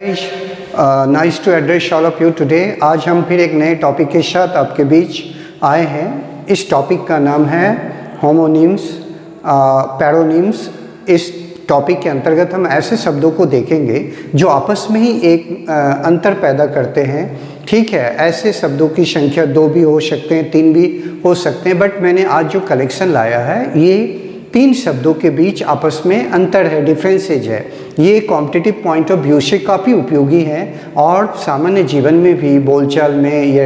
Nice to address all of you today. आज हम फिर एक नए टॉपिक के साथ आपके बीच आए हैं। इस टॉपिक का नाम है होमोनिम्स, पैरोनिम्स। इस टॉपिक के अंतर्गत हम ऐसे शब्दों को देखेंगे जो आपस में ही एक अंतर पैदा करते हैं। ठीक है, ऐसे शब्दों की संख्या 2 भी हो सकते हैं, 3 भी हो सकते हैं, बट मैंने आज जो कलेक्शन लाया है ये 3 शब्दों के बीच आपस में अंतर है, डिफरेंसेज है। ये कॉम्पिटिटिव पॉइंट ऑफ व्यू से काफ़ी उपयोगी है और सामान्य जीवन में भी, बोलचाल में या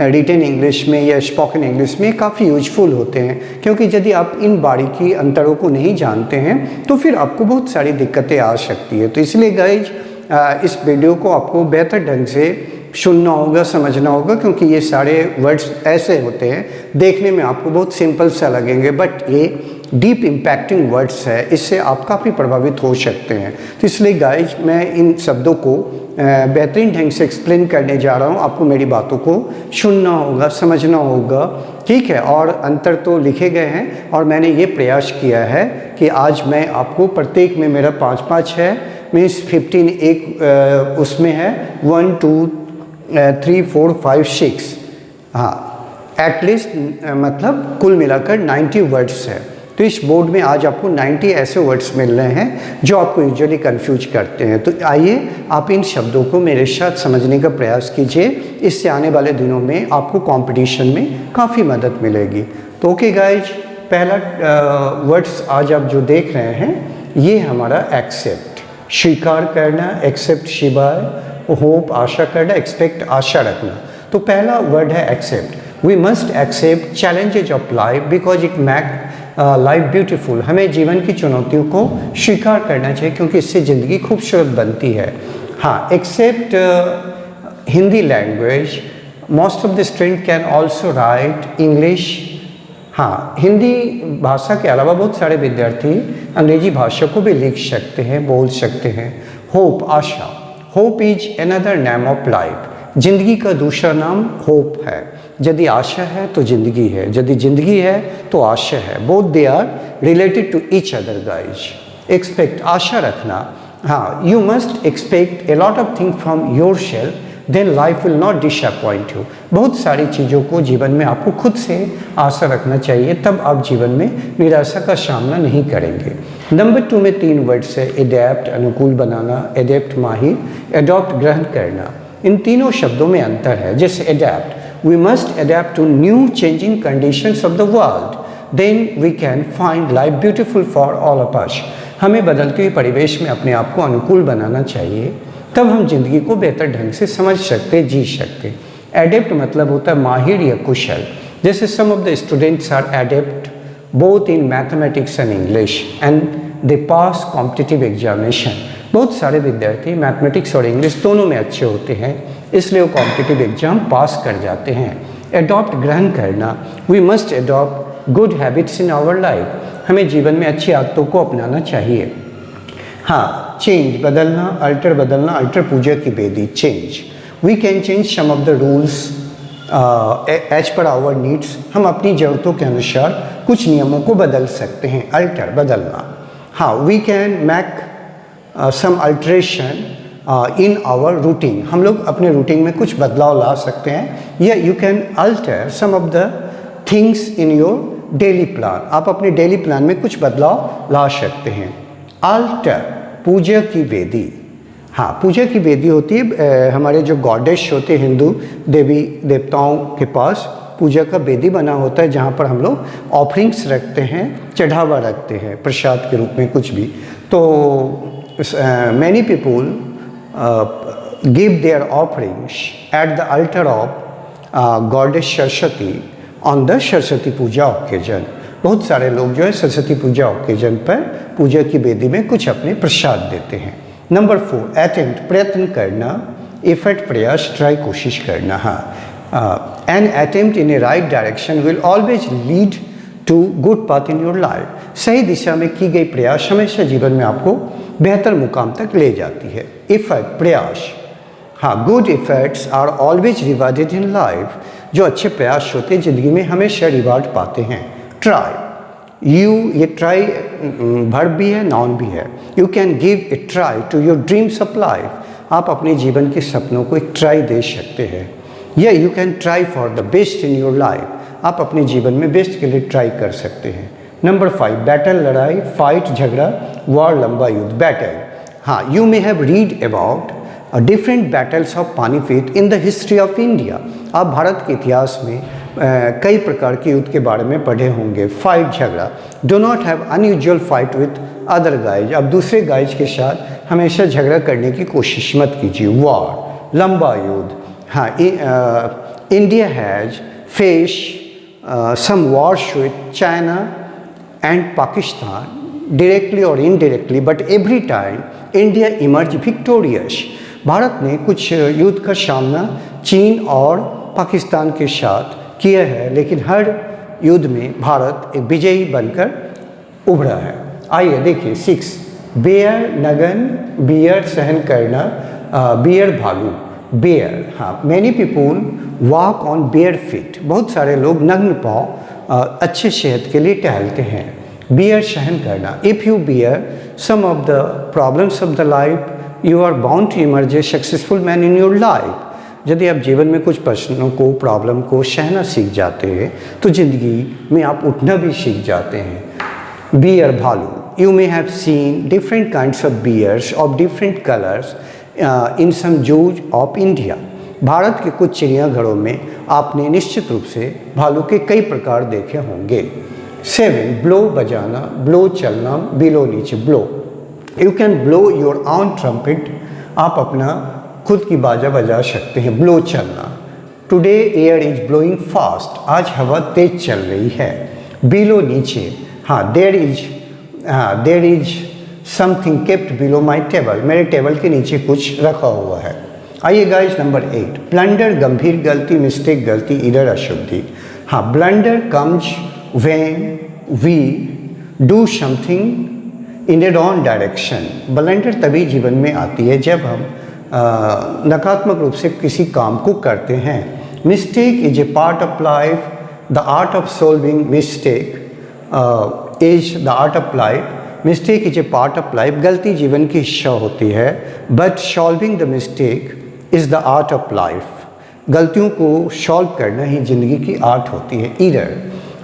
रिटन इंग्लिश में या स्पोकन इंग्लिश में काफ़ी यूजफुल होते हैं। क्योंकि यदि आप इन बारीकी अंतरों को नहीं जानते हैं तो फिर आपको बहुत सारी दिक्कतें आ सकती है। तो इसलिए गाइज इस वीडियो को आपको बेहतर ढंग से सुनना होगा, समझना होगा, क्योंकि ये सारे वर्ड्स ऐसे होते हैं देखने में आपको बहुत सिंपल सा लगेंगे, बट ये डीप इम्पैक्टिंग वर्ड्स है, इससे आप काफ़ी प्रभावित हो सकते हैं। तो इसलिए गाइज मैं इन शब्दों को बेहतरीन ढंग से एक्सप्लेन करने जा रहा हूँ। आपको मेरी बातों को सुनना होगा, समझना होगा, ठीक है। और अंतर तो लिखे गए हैं और मैंने ये प्रयास किया है कि आज मैं आपको प्रत्येक में मेरा 5-5 है, मीन्स 15 एक उसमें है 1 2 3 4 5 6, हाँ एटलीस्ट मतलब कुल मिलाकर 90 वर्ड्स है। तो इस बोर्ड में आज आपको 90 ऐसे वर्ड्स मिल रहे हैं जो आपको यूजुअली कंफ्यूज करते हैं। तो आइए आप इन शब्दों को मेरे साथ समझने का प्रयास कीजिए, इससे आने वाले दिनों में आपको कंपटीशन में काफ़ी मदद मिलेगी। तो ओके गाइज, पहला वर्ड्स आज आप जो देख रहे हैं ये हमारा एक्सेप्ट, स्वीकार करना, एक्सेप्ट शिवाय, होप आशा करना, एक्सपेक्ट आशा रखना। तो पहला वर्ड है accept. We must accept challenges of life because it make life beautiful. हमें जीवन की चुनौतियों को स्वीकार करना चाहिए क्योंकि इससे ज़िंदगी खूबसूरत बनती है। हाँ, except Hindi language, most of the student can also write English. हाँ, हिंदी भाषा के अलावा बहुत सारे विद्यार्थी अंग्रेजी भाषा को भी लिख सकते हैं, बोल सकते हैं। Hope Asha, hope is another name of life. जिंदगी का दूसरा नाम होप है। यदि आशा है तो जिंदगी है, यदि जिंदगी है तो आशा है। Both they are related to each other guys. Expect आशा रखना, हाँ, you must expect a lot of thing from yourself, then life will not disappoint you. बहुत सारी चीज़ों को जीवन में आपको खुद से आशा रखना चाहिए, तब आप जीवन में निराशा का सामना नहीं करेंगे। नंबर 2 में 3 वर्ड्स है, एडेप्ट अनुकूल बनाना, एडेप्ट माहिर, एडॉप्ट ग्रहण करना। इन तीनों शब्दों में अंतर है। जैसे adapt, we must adapt to new changing conditions of the world, then we can find life beautiful for all of us। हमें बदलते हुए परिवेश में अपने आप को अनुकूल बनाना चाहिए, तब हम जिंदगी को बेहतर ढंग से समझ सकते, जी सकते। एडेप्ट मतलब होता है माहिर या कुशल। जैसे some of the students are adept both in mathematics and English and they pass competitive examination. बहुत सारे विद्यार्थी मैथमेटिक्स और इंग्लिश दोनों में अच्छे होते हैं, इसलिए वो कॉम्पिटिटिव एग्जाम पास कर जाते हैं। एडॉप्ट ग्रहण करना, we must adopt good habits in our life. हमें जीवन में अच्छी आदतों को अपनाना चाहिए। हाँ, चेंज बदलना, अल्टर बदलना, अल्टर पूजा की बेदी, change. We can change some of the rules as per our needs. हम अपनी ज़रूरतों के अनुसार कुछ नियमों को बदल सकते हैं, अल्टर बदलना। हाँ, we can make some alteration in our routine. हम लोग अपने रूटीन में कुछ बदलाव ला सकते हैं, या you can alter some of the things in your daily plan. आप अपने डेली प्लान में कुछ बदलाव ला सकते हैं। अल्टर पूजा की वेदी, हाँ, पूजा की वेदी होती है, हमारे जो गॉडेश होते हैं हिंदू देवी देवताओं के पास पूजा का वेदी बना होता है, जहाँ पर हम लोग ऑफरिंग्स रखते हैं, चढ़ावा रखते हैं प्रसाद के रूप में कुछ भी। तो many people give their offerings at the altar of goddess Saraswati on the Saraswati puja occasion. बहुत सारे लोग जो है सरस्वती पूजा ओकेजन पर पूजा की वेदी में कुछ अपने प्रसाद देते हैं। नंबर 4 अटेम्प्ट, प्रयत्न करना, एफर्ट प्रयास, ट्राई कोशिश करना। हाँ, an attempt in a right direction will always lead to good path in your life. सही दिशा में की गई प्रयास हमेशा जीवन में आपको बेहतर मुकाम तक ले जाती है। एफर्ट प्रयास, हाँ, good efforts are always rewarded in life. जो अच्छे प्रयास होते हैं ज़िंदगी में हमेशा रिवार्ड पाते हैं। ट्राई, यू, ये ट्राई वर्ब भी है, नाउन भी है। You can give a try to your dreams of life. आप अपने जीवन के सपनों को एक ट्राई दे सकते हैं। या you can try for the best in your life, आप अपने जीवन में बेस्ट के लिए ट्राई कर सकते हैं। नंबर 5, बैटल, लड़ाई, फाइट, झगड़ा, वॉर, लंबा युद्ध, बैटल। हाँ, you may have read about different battles of Panipat in the history of India. आप भारत के इतिहास में कई प्रकार के युद्ध के बारे में पढ़े होंगे। फाइट, झगड़ा, do not have unusual fight with other guys, आप दूसरे गाइज के साथ हमेशा झगड़ा करने की कोशिश मत कीजिए। वॉर, लंबा युद्ध, हाँ, India has face some wars with China and Pakistan directly और indirectly, but every time India emerge victorious. भारत ने कुछ युद्ध का सामना चीन और पाकिस्तान के साथ किया है, लेकिन हर युद्ध में भारत एक विजयी बनकर उभरा है। आइए देखिए 6, बेयर, नगन, बियर सहन करना, बियर भालू, बेयर। हाँ, many people walk on bare feet, बहुत सारे लोग नग्न पाँव अच्छे सेहत के लिए टहलते हैं। बियर सहन करना, if you bear some of the problems of the life you are bound to emerge a successful man in your life. यदि आप जीवन में कुछ प्रश्नों को, प्रॉब्लम को सहना सीख जाते हैं तो ज़िंदगी में आप उठना भी सीख जाते हैं। बियर भालू, you may have seen different kinds of bears of different colours in some zoos of India. भारत के कुछ चिड़ियाघरों में आपने निश्चित रूप से भालू के कई प्रकार देखे होंगे। 7, ब्लो, बजाना, ब्लो चलना, बिलो नीचे, blow, you can blow your own trumpet, आप अपना खुद की बाजा बजा सकते हैं। ब्लो चलना, today air is blowing fast, आज हवा तेज चल रही है। बिलो नीचे, हाँ, there is something kept below my table, मेरे टेबल के नीचे कुछ रखा हुआ है। आइए गाइस नंबर 8, ब्लंडर, गंभीर गलती, मिस्टेक, गलती, इधर अशुद्धि। हाँ, blunder comes when we do something in a wrong direction. Blunder तभी जीवन में आती है जब हम नकारात्मक रूप से किसी काम को करते हैं। Mistake is a part of life, the art of solving mistake is the art of life, mistake is a part of life, गलती जीवन की हिस्सा होती है, but solving the mistake is the art of life, गलतियों को solve करना ही ज़िंदगी की आर्ट होती है। इरर,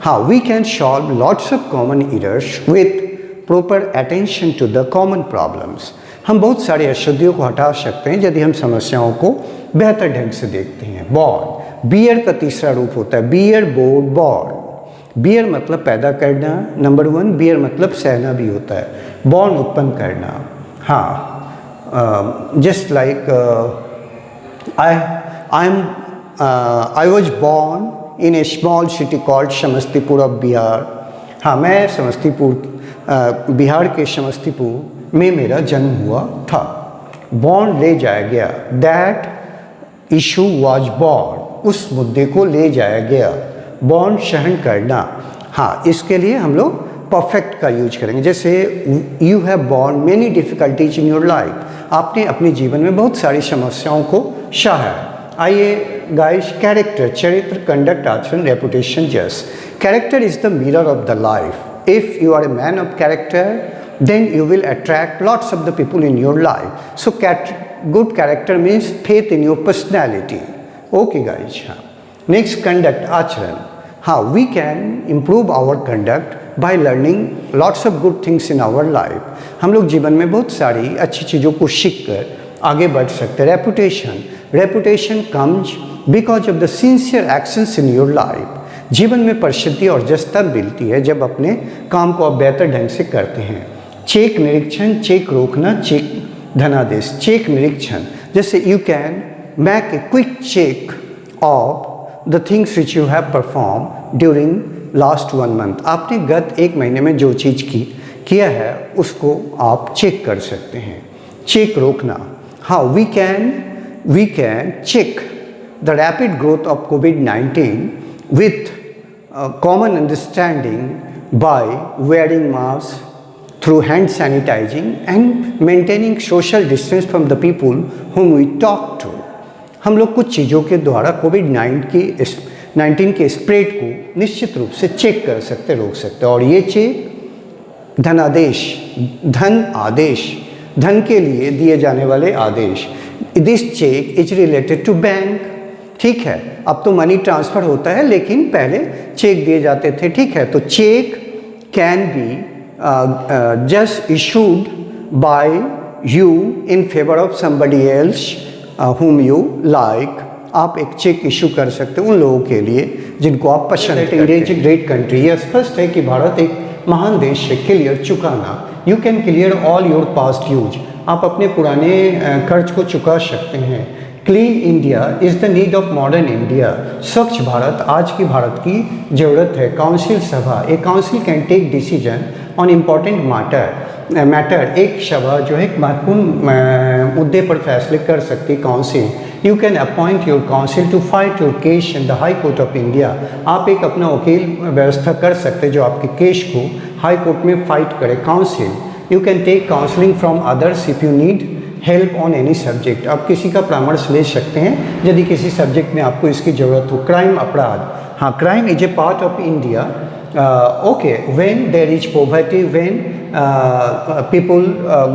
हाँ, we can solve lots of common errors with proper attention to the common problems. हम बहुत सारी अशुद्धियों को हटा सकते हैं यदि हम समस्याओं को बेहतर ढंग से देखते हैं। बॉर्न, बियर का तीसरा रूप होता है, बियर, बोर्ड, बॉर्न। बियर मतलब पैदा करना, नंबर 1, बियर मतलब सहना भी होता है, बॉर्न उत्पन्न करना। हाँ, just like I was born in A small city called Samastipur of Bihar. हाँ, मैं समस्तीपुर, बिहार के समस्तीपुर में मेरा जन्म हुआ था। बॉर्न ले जाया गया, दैट इशू वॉज बॉर्न, उस मुद्दे को ले जाया गया। बॉर्न सहन करना, हाँ, इसके लिए हम लोग परफेक्ट का यूज करेंगे। जैसे you have born many difficulties in your life, आपने अपने जीवन में बहुत सारी समस्याओं को सहा। आइए गाइस, कैरेक्टर, चरित्र, कंडक्ट, आचरण, रेपुटेशन, जस। Character is the mirror of the life. If you are a man of character then you will attract lots of the people in your life. So good character means faith in your personality. Okay guys, हाँ. Next, conduct, आचरण. हाँ, we can improve our conduct by learning lots of good things in our life. हम लोग जीवन में बहुत सारी अच्छी चीज़ों को सीख कर आगे बढ़ सकते हैं। Reputation comes because of the sincere actions in your life. जीवन में प्रसिद्धि और जस तब मिलती है जब अपने काम को आप बेहतर ढंग से करते हैं। चेक, निरीक्षण, चेक रोकना, चेक धनादेश। चेक निरीक्षण, जैसे you can make a quick check of the things which you have perform during last 1 month. आपने गत 1 महीने में जो चीज़ किया है उसको आप चेक कर सकते हैं। चेक रोकना, हाँ, we can check the rapid growth of COVID-19 with common understanding by wearing mask, through hand sanitizing and maintaining social distance from the people whom we talk to। हम लोग कुछ चीज़ों के द्वारा COVID-19 के स्प्रेड को निश्चित रूप से चेक कर सकते, रोक सकते। और ये चेक धनादेश, धन आदेश, धन के लिए दिए जाने वाले आदेश, this cheque is related to bank. ठीक है, अब तो मनी ट्रांसफ़र होता है लेकिन पहले चेक दिए जाते थे। ठीक है, तो cheque can be just issued by you in favour of somebody else whom you like। आप एक चेक इशू कर सकते हो उन लोगों के लिए जिनको आप पसंद करते हैं। India is a great country. यह स्पष्ट है कि भारत एक महान देश है। क्लियर, चुकाना। You can clear all your past use. आप अपने पुराने कर्ज को चुका सकते हैं। Clean India is the need of modern India. स्वच्छ भारत आज की भारत की ज़रूरत है। काउंसिल सभा, a council can take decision on important matter. एक सभा जो है एक महत्वपूर्ण मुद्दे पर फैसले कर सकती है। Counsel, you can appoint your counsel to fight your case in the high court of India. आप एक अपना वकील व्यवस्था कर सकते हैं जो आपके केस को हाई कोर्ट में फाइट करे। Counsel, you can take counselling from others if you need help on any subject. आप किसी का परामर्श ले सकते हैं यदि किसी सब्जेक्ट में आपको इसकी ज़रूरत हो। क्राइम, अपराध। हाँ, crime is a part of India. Okay, when there is poverty, when people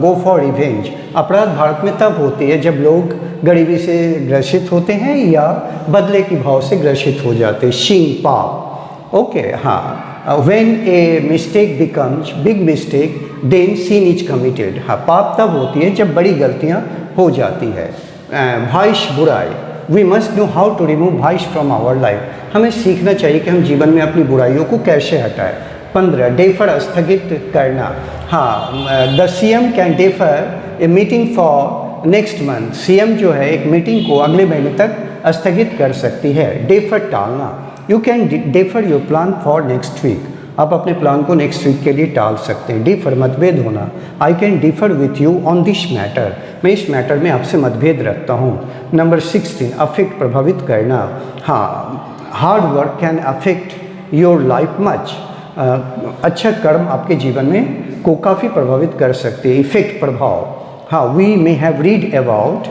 go for revenge. अपराध भारत में तब होती है जब लोग गरीबी से ग्रसित होते हैं या बदले की भाव से ग्रसित हो जाते हैं। शीन, पाप। ओके, हाँ, when a mistake becomes big mistake then sin is committed. हाँ, पाप तब होती है जब बड़ी गलतियाँ हो जाती है। भाइश, बुराई। We must know how to remove vice from our life. हमें सीखना चाहिए कि हम जीवन में अपनी बुराइयों को कैसे हटाएं। 15, डेफर, स्थगित करना। हाँ, the CM can defer a meeting for next month. CM जो है एक मीटिंग को अगले महीने तक स्थगित कर सकती है। डेफर, टालना। You can defer your plan for next week. आप अपने प्लान को नेक्स्ट वीक के लिए टाल सकते हैं। डिफर, मतभेद होना। I can differ with you on this matter. मैं इस मैटर में आपसे मतभेद रखता हूँ। नंबर 16, अफेक्ट, प्रभावित करना। हाँ, hard work can affect your life much. अच्छा कर्म आपके जीवन में को काफ़ी प्रभावित कर सकते हैं। इफेक्ट, प्रभाव। हाँ, we may have read about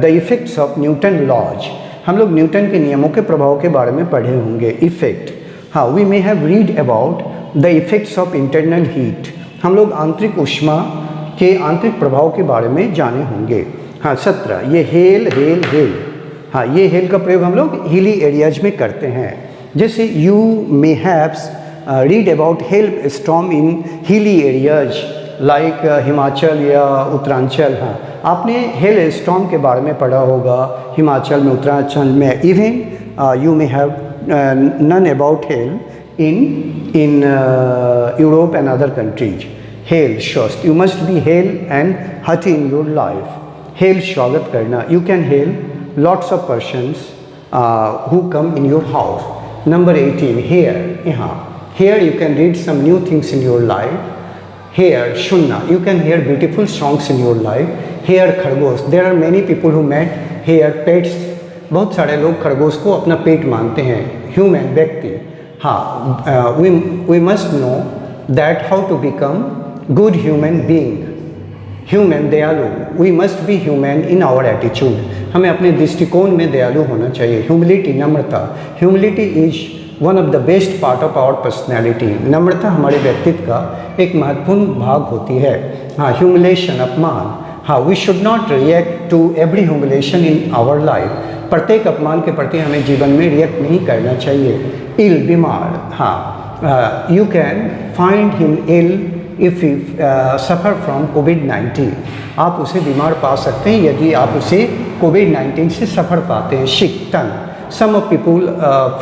the effects of Newton laws. हम लोग न्यूटन के नियमों के प्रभाव के बारे में पढ़े होंगे। इफेक्ट, हाँ, we may have read about the effects of internal heat. हम लोग आंतरिक ऊष्मा के आंतरिक प्रभाव के बारे में जाने होंगे। हाँ, 17, ये हेल, हेल, हेल। हाँ, ये हेल का प्रयोग हम लोग हिली एरियाज में करते हैं। जैसे you may have read about hello storm in hilly areas like Himachal या उत्तरांचल। हाँ, आपने हेल स्टॉर्म के बारे में पढ़ा होगा हिमाचल में, उत्तरांचल में। Even you may have none about hail in Europe and other countries. Hail, shows you must be hail and hearty in your life. Hail, स्वागत करना। You can hail lots of persons who come in your house. Number 18, here, यहाँ। Here you can read some new things in your life. Here, सुनना, you can hear beautiful songs in your life. Here, खरगोश, there are many people who met here pets। बहुत सारे लोग खरगोश को अपना पेट मानते हैं। ह्यूमन, व्यक्ति। हाँ, we must know that how to become good human being. Human, दयालु। We must be human in our attitude. हमें अपने दृष्टिकोण में दयालु होना चाहिए। ह्यूमिलिटी, नम्रता। Humility is one of the best part of our personality. नम्रता हमारे व्यक्तित्व का एक महत्वपूर्ण भाग होती है। हाँ, ह्यूमिलेशन, अपमान। हाँ, we should not react to every humiliation in our life. प्रत्येक अपमान के प्रति हमें जीवन में रिएक्ट नहीं करना चाहिए। इल, बीमार। हाँ, you can find him ill if you suffer from कोविड-19। आप उसे बीमार पा सकते हैं यदि आप उसे कोविड-19 से सफ़र पाते हैं। सिक, तंग। Some of people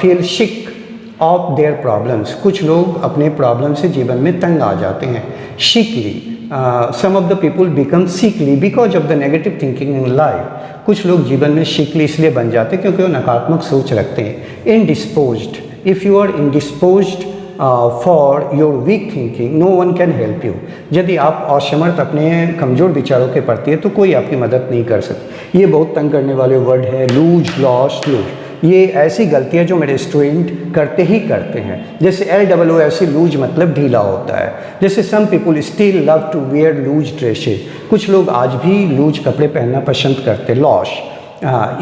feel sick of their problems. कुछ लोग अपने प्रॉब्लम से जीवन में तंग आ जाते हैं। Sickly, some of the people become sickly because of the negative thinking in life. कुछ लोग जीवन में सिकली इसलिए बन जाते हैं क्योंकि वो नकारात्मक सोच रखते हैं। Indisposed, if you are indisposed for your weak thinking no one can help you. यदि आप असमर्थ अपने कमज़ोर विचारों के प्रति है तो कोई आपकी मदद नहीं कर सकता। ये बहुत तंग करने वाले वर्ड है। Lose, loss, loose. ये ऐसी गलतियाँ जो मेरे स्टूडेंट करते ही करते हैं। जैसे LOOS, लूज मतलब ढीला होता है। जैसे some people still love to wear loose dresses. कुछ लोग आज भी लूज कपड़े पहनना पसंद करते। Loss,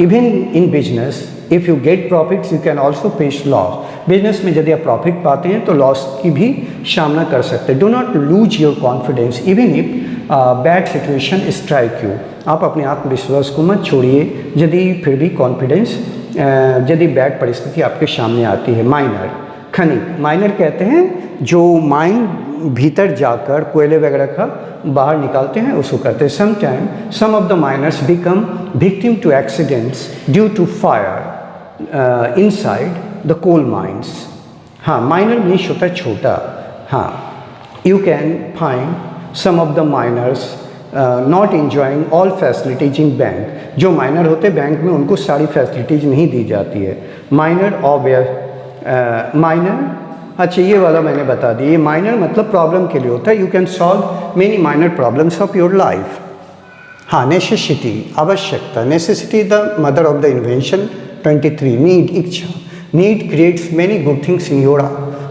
even in business if you get profits you can also face loss. Business में यदि आप प्रॉफिट पाते हैं तो लॉस की भी सामना कर सकते हैं। Do not lose your confidence even if bad situation strike you, आप अपने आत्मविश्वास को मत छोड़िए यदि फिर भी कॉन्फिडेंस, यदि बैड परिस्थिति आपके सामने आती है। माइनर, खनिक, माइनर कहते हैं जो माइन भीतर जाकर कोयले वगैरह का बाहर निकालते हैं उसको करते हैं। Sometime some of the miners become victim to accidents due to fire inside the coal mines. हाँ, माइनर मीन्स होता है छोटा। हाँ, you can find some of the minors not enjoying all facilities in bank. जो minor होते bank में उनको सारी फैसिलिटीज नहीं दी जाती है। माइनर ऑब्वियस, माइनर, अच्छा ये वाला मैंने बता दिया। ये माइनर मतलब प्रॉब्लम के लिए होता है। You can solve many minor problems of your life. हाँ, नेसेसिटी, आवश्यकता, necessity the mother of the invention. 23, need, इच्छा। Need creates many good things in your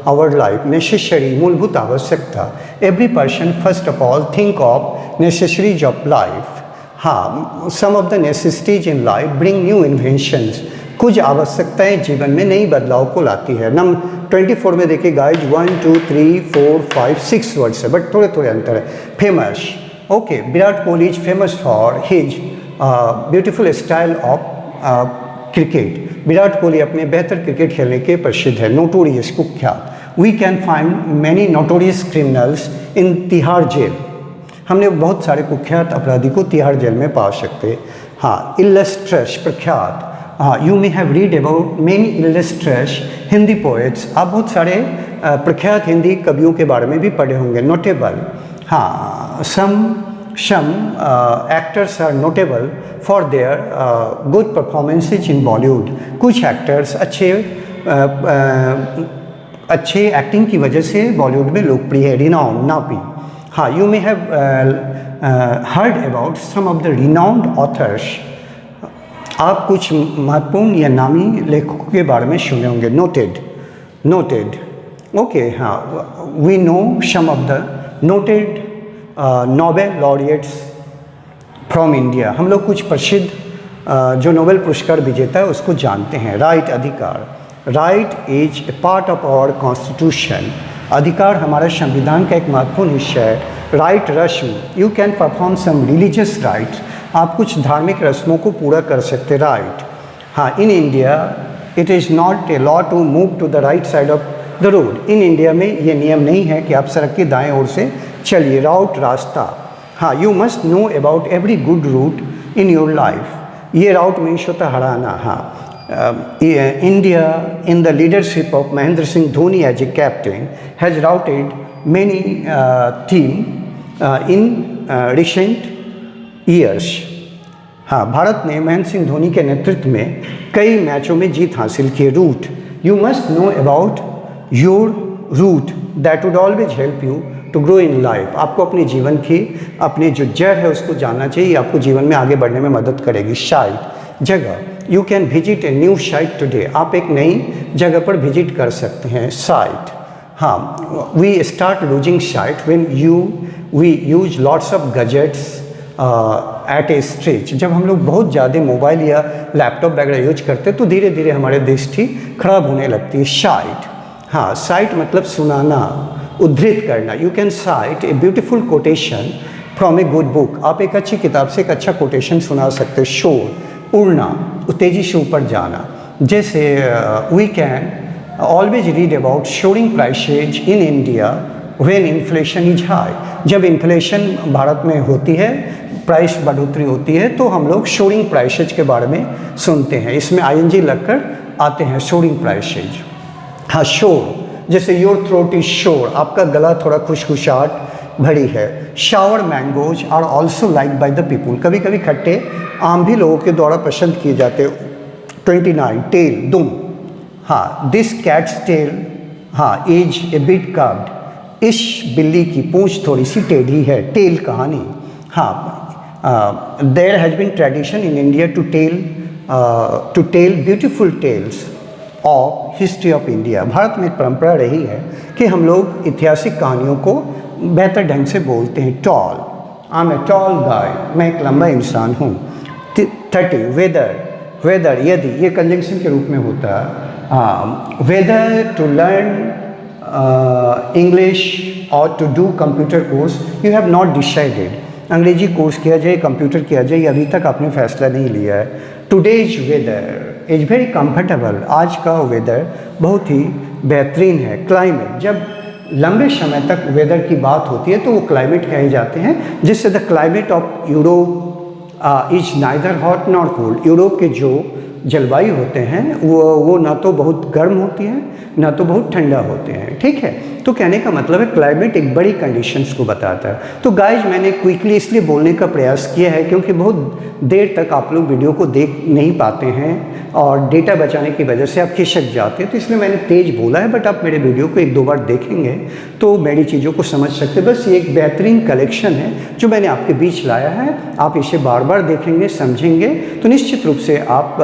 our life. Necessary, मूलभूत आवश्यकता। Every person first of all think of necessaries of life. हाँ, some of the necessities in life bring new inventions. कुछ आवश्यकताएं जीवन में नई बदलाव को लाती है। नंबर 24 में देखिए गाइज 1 2 3 4 5 6 वर्ड्स है बट थोड़े थोड़े अंतर है। Famous, okay, Virat Kohli is famous for his beautiful style of cricket. Virat Kohli अपने बेहतर क्रिकेट खेलने के प्रसिद्ध है। नोटोरियस, कुख्यात। We can find many notorious criminals in Tihar jail. हमने बहुत सारे कुख्यात अपराधी को तिहाड़ जेल में पा सकते। हाँ, इलस्ट्रस, प्रख्यात। हाँ, you may have read about many illustrious Hindi poets. आप बहुत सारे प्रख्यात हिंदी कवियों के बारे में भी पढ़े होंगे। नोटेबल, हाँ, some actors are notable for their good performances in Bollywood. कुछ एक्टर्स अच्छे एक्टिंग की वजह से बॉलीवुड में लोकप्रिय है। रिनाउंड, नापी। हाँ, you may have heard about some of the renowned authors. आप कुछ महत्वपूर्ण या नामी लेखकों के बारे में सुने होंगे। Noted, noted, okay. हाँ, we know some of the noted Nobel laureates from India. हम लोग कुछ प्रसिद्ध जो नोबेल पुरस्कार विजेता है उसको जानते हैं। राइट, अधिकार। Right is a part of our constitution. अधिकार हमारे संविधान का एक महत्वपूर्ण हिस्सा है। राइट, रस्म, you can perform some religious rites. आप कुछ धार्मिक रस्मों को पूरा कर सकते। राइट। हाँ, in India it is not a law to move to the right side of the road. In India में ये नियम नहीं है कि आप सड़क की दाएं ओर से चलिए। राउट, रास्ता। हाँ, you must know about every good route in your life. ये राउट मीन्स होता हराना। हाँ, India in the leadership of Mahendra Singh Dhoni as a captain has routed many team in recent years. हाँ, भारत ने महेंद्र सिंह धोनी के नेतृत्व में कई मैचों में जीत हासिल की। Root, you must know about your root that would always help you to grow in life. आपको अपने जीवन की अपने जो जड़ है उसको जानना चाहिए, आपको जीवन में आगे बढ़ने में मदद करेगी। साइट, जगह। You can visit a new site today. आप एक नई जगह पर विजिट कर सकते हैं। साइट, हाँ, we start losing sight when we use lots of gadgets at a stage. जब हम लोग बहुत ज़्यादा मोबाइल या लैपटॉप वगैरह यूज करते हैं तो धीरे धीरे हमारे दृष्टि खराब होने लगती है। साइट, हाँ, साइट मतलब सुनाना, उद्धृत करना। You can site a beautiful quotation from a good book. आप एक अच्छी किताब से एक अच्छा कोटेशन सुना सकते हैं। शोर, उड़ना, तेजी से ऊपर जाना। जैसे we can always read about soaring prices in India when inflation is high. जब इन्फ्लेशन भारत में होती है, प्राइस बढ़ोतरी होती है, तो हम लोग सोरिंग प्राइसेज के बारे में सुनते हैं। इसमें आईएनजी लगकर आते हैं, सोरिंग प्राइसेज। हाँ, शोर, जैसे योर थ्रोट इज शोर, आपका गला थोड़ा खुशखुशाहट भरी है। Sour mangoes are also like by the people. कभी कभी खट्टे आम भी लोगों के द्वारा पसंद किए जाते। 29, टेल, दुम। हाँ, दिस कैट्स टेल, हाँ, इज ए बिट कर्व्ड। इस बिल्ली की पूंछ थोड़ी सी टेढ़ी है। टेल, कहानी। हाँ, there has been tradition in India to tell beautiful tales of history of India. Bharat में एक परंपरा रही है कि हम लोग ऐतिहासिक कहानियों को बेहतर ढंग से बोलते हैं। Tall, I am a tall guy, मैं एक लंबा इंसान हूँ। 30, वेदर। वेदर, यदि, ये कंजंक्शन के रूप में होता है। Whether to learn English or to do computer course, you have not decided. अंग्रेजी कोर्स किया जाए, कंप्यूटर किया जाए, अभी तक आपने फैसला नहीं लिया है। Today's weather is very comfortable. आज का वेदर बहुत ही बेहतरीन है। क्लाइमेट, जब लंबे समय तक वेदर की बात होती है तो वो क्लाइमेट कहे जाते हैं, जिससे the climate of Europe is neither hot nor cold. Europe के जो जलवायु होते हैं वो ना तो बहुत गर्म होती हैं ना तो बहुत ठंडा होते हैं, ठीक है। तो कहने का मतलब है क्लाइमेट एक बड़ी कंडीशंस को बताता है। तो गाइज मैंने क्विकली इसलिए बोलने का प्रयास किया है क्योंकि बहुत देर तक आप लोग वीडियो को देख नहीं पाते हैं और डेटा बचाने की वजह से आप खिसक जाते हैं, तो इसलिए मैंने तेज़ बोला है। बट आप मेरे वीडियो को 1-2 बार देखेंगे तो मेरी चीज़ों को समझ सकते हैं। बस ये एक बेहतरीन कलेक्शन है जो मैंने आपके बीच लाया है। आप इसे बार बार देखेंगे, समझेंगे तो निश्चित रूप से आप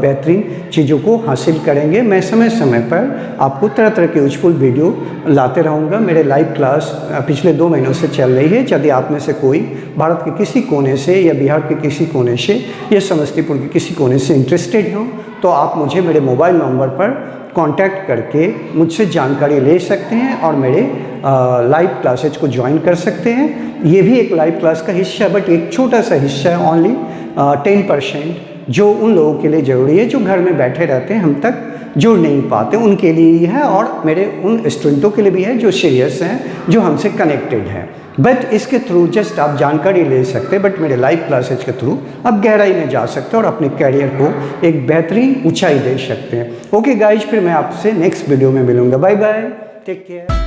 बेहतरीन चीज़ों को हासिल करेंगे। मैं समय समय पर आपको तरह तरह के यूजफुल वीडियो लाते रहूँगा। मेरे लाइव क्लास पिछले 2 महीनों से चल रही है। यदि आप में से कोई भारत के किसी कोने से या बिहार के किसी कोने से या समस्तीपुर के किसी कोने से इंटरेस्टेड हो तो आप मुझे मेरे मोबाइल नंबर पर कांटेक्ट करके मुझसे जानकारी ले सकते हैं और मेरे लाइव क्लासेज को ज्वाइन कर सकते हैं। ये भी एक लाइव क्लास का हिस्सा है, बट एक छोटा सा हिस्सा है, ओनली 10%, जो उन लोगों के लिए ज़रूरी है जो घर में बैठे रहते हैं, हम तक जुड़ नहीं पाते, उनके लिए ही है। और मेरे उन स्टूडेंटों के लिए भी है जो सीरियस हैं, जो हमसे कनेक्टेड हैं। बट इसके थ्रू जस्ट आप जानकारी ले सकते हैं, बट मेरे लाइव क्लासेज के थ्रू आप गहराई में जा सकते हैं और अपने कैरियर को एक बेहतरीन ऊंचाई दे सकते हैं। ओके गाइज, फिर मैं आपसे नेक्स्ट वीडियो में मिलूँगा। Bye bye, take care.